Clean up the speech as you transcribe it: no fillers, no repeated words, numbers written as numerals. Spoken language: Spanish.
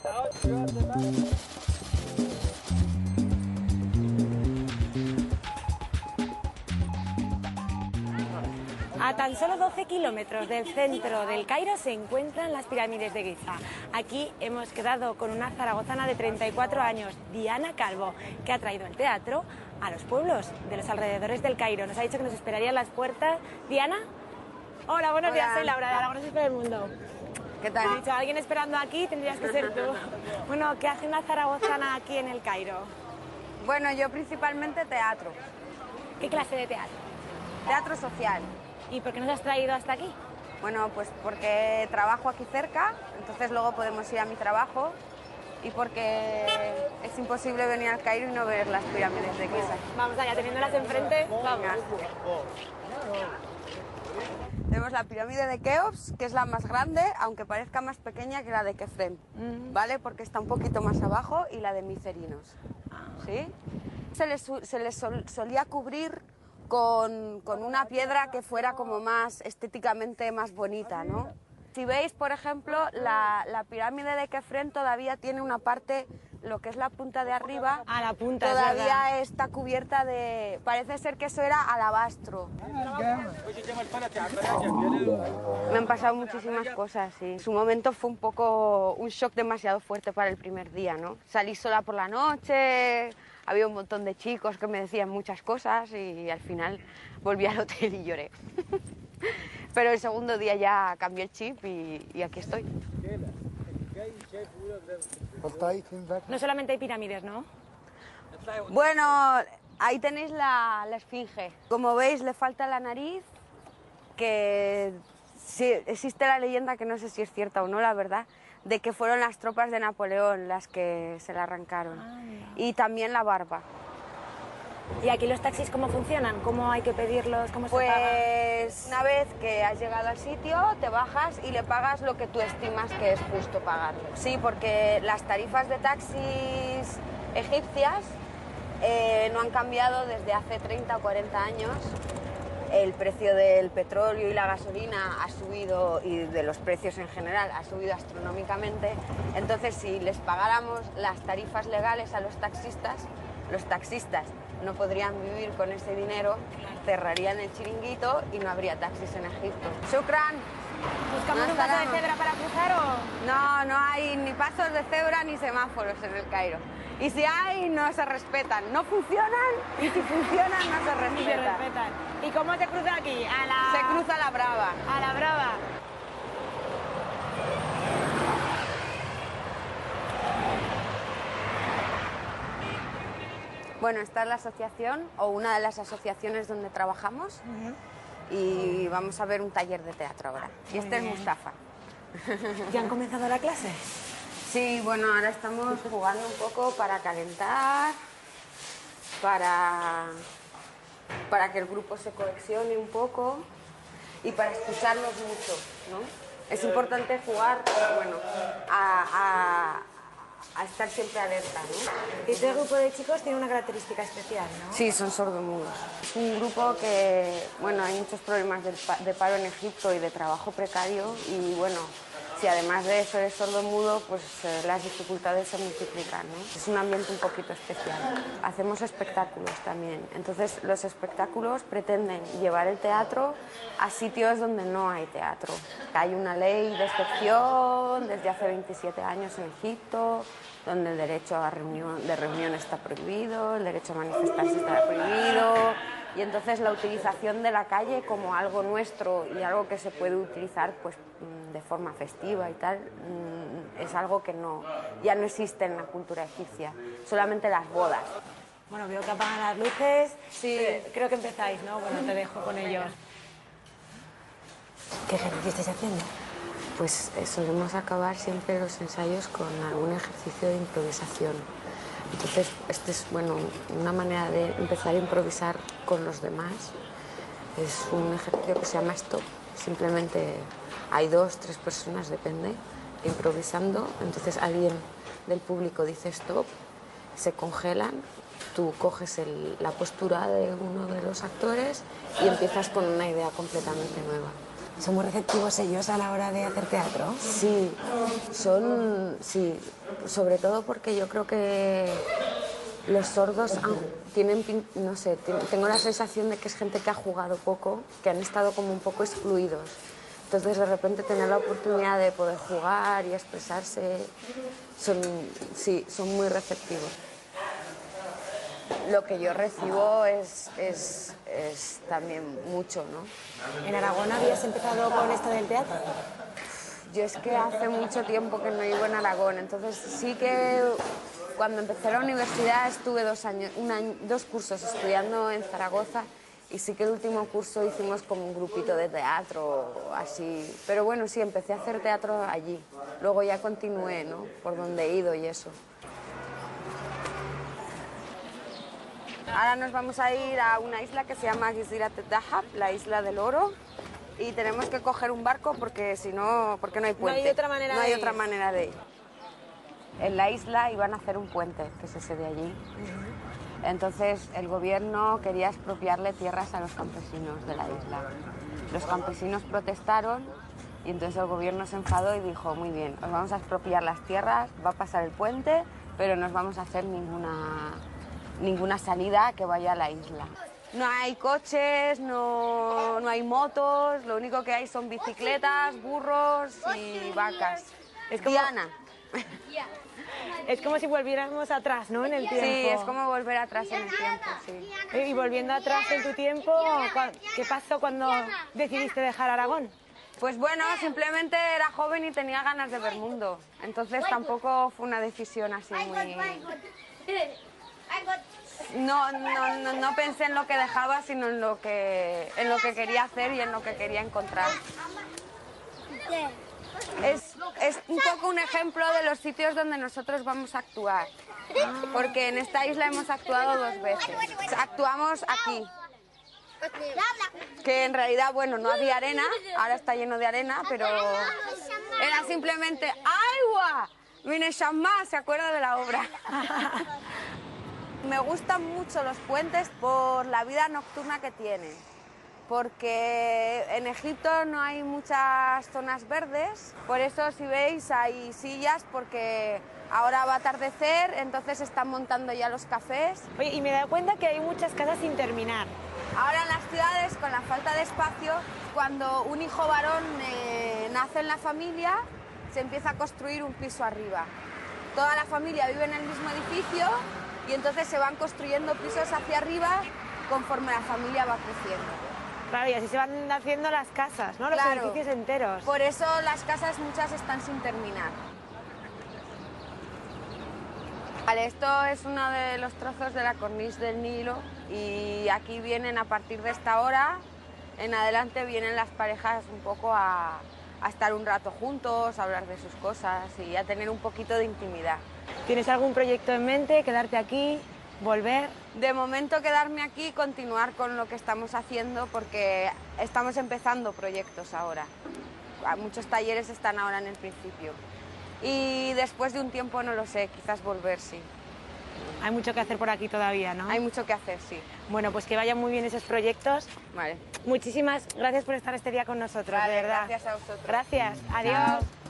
A tan solo 12 kilómetros del centro del Cairo se encuentran las pirámides de Giza. Aquí hemos quedado con una zaragozana de 34 años, Diana Calvo, que ha traído el teatro a los pueblos de los alrededores del Cairo. Nos ha dicho que nos esperaría en las puertas. Diana, hola, buenos días, soy Laura de Aragoneses por el Mundo. ¿Qué tal? He dicho, alguien esperando aquí, tendrías que ser tú. Bueno, ¿qué hace una zaragozana aquí en el Cairo? Bueno, yo principalmente teatro. ¿Qué clase de teatro? Teatro social. ¿Y por qué nos has traído hasta aquí? Bueno, pues porque trabajo aquí cerca, entonces luego podemos ir a mi trabajo y porque es imposible venir al Cairo y no ver las pirámides de Giza. Vamos allá, teniéndolas enfrente, vamos. Tenemos la pirámide de Keops, que es la más grande, aunque parezca más pequeña que la de Kefren, ¿vale? Porque está un poquito más abajo, y la de Micerinos, ¿sí? Se les solía cubrir con una piedra que fuera como más estéticamente más bonita, ¿no? Si veis, por ejemplo, la pirámide de Kefren todavía tiene una parte, lo que es la punta de arriba, la punta, todavía está cubierta de... Parece ser que eso era alabastro. Me han pasado muchísimas cosas, sí. En su momento fue un poco un shock demasiado fuerte para el primer día, ¿no? Salí sola por la noche, había un montón de chicos que me decían muchas cosas y al final volví al hotel y lloré. Pero el segundo día ya cambié el chip y aquí estoy. No solamente hay pirámides, ¿no? Bueno, ahí tenéis la esfinge. Como veis, le falta la nariz, que sí, existe la leyenda, que no sé si es cierta o no, la verdad, de que fueron las tropas de Napoleón las que se la arrancaron. Y también la barba. ¿Y aquí los taxis cómo funcionan? ¿Cómo hay que pedirlos? ¿Cómo se paga? Pues una vez que has llegado al sitio, te bajas y le pagas lo que tú estimas que es justo pagarle. Sí, porque las tarifas de taxis egipcias no han cambiado desde hace 30 o 40 años. El precio del petróleo y la gasolina ha subido, y de los precios en general ha subido astronómicamente. Entonces, si les pagáramos las tarifas legales a los taxistas no podrían vivir con ese dinero, cerrarían el chiringuito y no habría taxis en Egipto. ¡Shukran! ¿Buscamos un paso de cebra para cruzar o...? No, no hay ni pasos de cebra ni semáforos en el Cairo. Y si hay, no se respetan. No funcionan, y si funcionan, no se respetan. ¿Y cómo se cruza aquí? Se cruza a la brava. A la brava. Bueno, esta es la asociación, o una de las asociaciones donde trabajamos, y vamos a ver un taller de teatro ahora. Y este es Mustafa. ¿Ya han comenzado la clase? Sí, bueno, ahora estamos jugando un poco para calentar, para que el grupo se cohesione un poco y para escucharnos mucho, ¿no? Es importante jugar, bueno, a estar siempre alerta, ¿no? Y este grupo de chicos tiene una característica especial, ¿no? Sí, son sordomudos. Es un grupo que, bueno, hay muchos problemas de paro en Egipto y de trabajo precario, y bueno, si además de eso eres sordomudo, pues las dificultades se multiplican, ¿no? Es un ambiente un poquito especial. Hacemos espectáculos también, entonces los espectáculos pretenden llevar el teatro a sitios donde no hay teatro. Hay una ley de excepción desde hace 27 años en Egipto, donde el derecho de reunión está prohibido, el derecho a manifestarse está prohibido, y entonces la utilización de la calle como algo nuestro y algo que se puede utilizar pues de forma festiva y tal, es algo que ya no existe en la cultura egipcia, solamente las bodas. Bueno, veo que apagan las luces. Sí. Creo que empezáis, ¿no? Bueno, te dejo con ellos. ¿Qué ejercicio estáis haciendo? Pues solemos acabar siempre los ensayos con algún ejercicio de improvisación. Entonces, esta es, bueno, una manera de empezar a improvisar con los demás. Es un ejercicio que se llama stop. Simplemente hay 2, 3 personas, depende, improvisando. Entonces alguien del público dice stop, se congelan, tú coges la postura de uno de los actores y empiezas con una idea completamente nueva. ¿Son muy receptivos ellos a la hora de hacer teatro? Sí, sí, sobre todo porque yo creo que los sordos no sé, tengo la sensación de que es gente que ha jugado poco, que han estado como un poco excluidos. Entonces, de repente, tener la oportunidad de poder jugar y expresarse, son muy receptivos. Lo que yo recibo es también mucho, ¿no? ¿En Aragón habías empezado con esto del teatro? Yo es que hace mucho tiempo que no vivo en Aragón, entonces sí que cuando empecé la universidad estuve 2 años, 2 cursos estudiando en Zaragoza y sí que el último curso hicimos como un grupito de teatro, así. Pero bueno, sí, empecé a hacer teatro allí. Luego ya continué, ¿no? Por donde he ido y eso. Ahora nos vamos a ir a una isla que se llama Gizirat Dahab, la isla del oro. Y tenemos que coger un barco porque si no, porque no hay puente. No hay otra manera de ir. Otra manera de ir. En la isla iban a hacer un puente, que es ese de allí. Entonces el gobierno quería expropiarle tierras a los campesinos de la isla. Los campesinos protestaron y entonces el gobierno se enfadó y dijo, muy bien, os vamos a expropiar las tierras, va a pasar el puente, pero no os vamos a hacer ninguna salida que vaya a la isla. No hay coches, no hay motos, lo único que hay son bicicletas, burros y vacas. Es como... Diana. Es como si volviéramos atrás, ¿no? En el tiempo. Sí, es como volver atrás en el tiempo, sí. Y volviendo atrás en tu tiempo, ¿qué pasó cuando decidiste dejar Aragón? Pues bueno, simplemente era joven y tenía ganas de ver mundo. Entonces tampoco fue una decisión así muy... No pensé en lo que dejaba, sino en lo que quería hacer y en lo que quería encontrar. Es un poco un ejemplo de los sitios donde nosotros vamos a actuar, porque en esta isla hemos actuado 2 veces. Actuamos aquí, que en realidad, bueno, no había arena, ahora está lleno de arena, pero era simplemente ¡agua! Vine Shamma, ¿se acuerda de la obra? Me gustan mucho los puentes por la vida nocturna que tienen. Porque en Egipto no hay muchas zonas verdes, por eso si veis hay sillas porque ahora va a atardecer, entonces están montando ya los cafés. Oye, y me he dado cuenta que hay muchas casas sin terminar. Ahora en las ciudades, con la falta de espacio, cuando un hijo varón nace en la familia, se empieza a construir un piso arriba. Toda la familia vive en el mismo edificio y entonces se van construyendo pisos hacia arriba conforme la familia va creciendo. Claro, y así se van haciendo las casas, ¿no? Los edificios enteros. Por eso las casas muchas están sin terminar. Vale, esto es uno de los trozos de la corniche del Nilo y aquí vienen a partir de esta hora, en adelante vienen las parejas un poco a estar un rato juntos, a hablar de sus cosas y a tener un poquito de intimidad. ¿Tienes algún proyecto en mente? ¿Quedarte aquí? ¿Volver? De momento quedarme aquí y continuar con lo que estamos haciendo porque estamos empezando proyectos ahora. Muchos talleres están ahora en el principio. Y después de un tiempo no lo sé, quizás volver, sí. Hay mucho que hacer por aquí todavía, ¿no? Hay mucho que hacer, sí. Bueno, pues que vayan muy bien esos proyectos. Vale. Muchísimas gracias por estar este día con nosotros, Vale, de verdad. Gracias a vosotros. Gracias. Adiós. Chao.